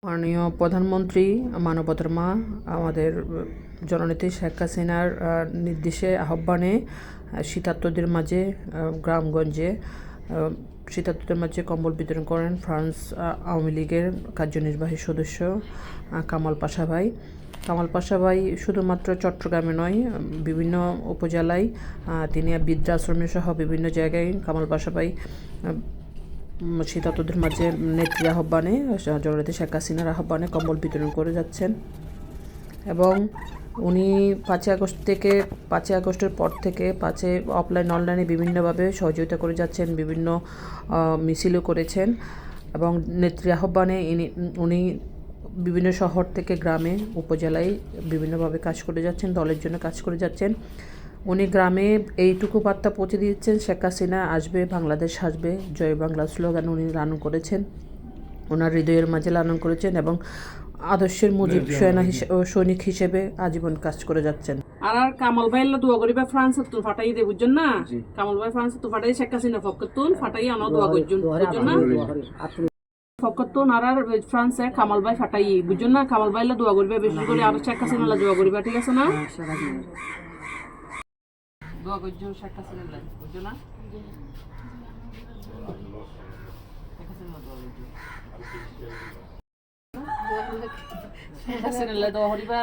মাননীয় প্রধানমন্ত্রী মানবতার মা আমাদের জননেত্রী শেখ হাসিনার নির্দেশে আহ্বানে শীতার্তদের মাঝে গ্রামগঞ্জে শীতার্তদের মাঝে কম্বল বিতরণ করেন ফ্রান্স আওয়ামী লীগের কার্যনির্বাহী সদস্য কামাল পাশা ভাই। কামাল পাশা ভাই শুধুমাত্র চট্টগ্রামে নয়, বিভিন্ন উপজেলায় তিনি বৃদ্ধাশ্রমে সহ বিভিন্ন জায়গায় কামাল পাশা ভাই শীতার্তদের মাঝে নেত্রীর আহ্বানে জননেত্রী শেখ হাসিনার আহ্বানে কম্বল বিতরণ করে যাচ্ছেন। এবং উনি 5ই আগস্টের পর থেকে অফলাইন অনলাইনে বিভিন্নভাবে সহযোগিতা করে যাচ্ছেন, বিভিন্ন মিছিলও করেছেন এবং নেত্রীর আহ্বানে উনি বিভিন্ন শহর থেকে গ্রামে উপজেলায় বিভিন্নভাবে কাজ করে যাচ্ছেন, দলের জন্য কাজ করে যাচ্ছেন। উনি গ্রামে এইটুকু বার্তা পৌঁছে দিচ্ছেন, শেখ হাসিনা আসবে, বাংলাদেশ আসবে, জয় বাংলা স্লোগান উনি লালন করেছেন, ওনার হৃদয়ের মাঝে লালন করেছেন এবং আদর্শের মুজিব সৈনিক হিসেবে আজীবন কাজ করে যাচ্ছেন। আর কামাল ভাই দোয়া করিবা ফ্রান্স তুন ফাটাই দে বুঝছেন না, কামাল ভাই ফ্রান্স তুন ফাটাই শেখ হাসিনা ফকতুন ফাটাই আনা দোয়া করছেন বুঝছেন না, ফকতুন আর ফ্রান্সে কামাল ভাই ফাটাই বুঝছেন না, কামাল ভাই দোয়া করিবা বেশি করে আর শেখ হাসিনা দোয়া করিবা, ঠিক আছে না? দোয়া করছেন শেখ হাসিনা বুঝছো না, শেখ হাসিনা দোয়া করিবা।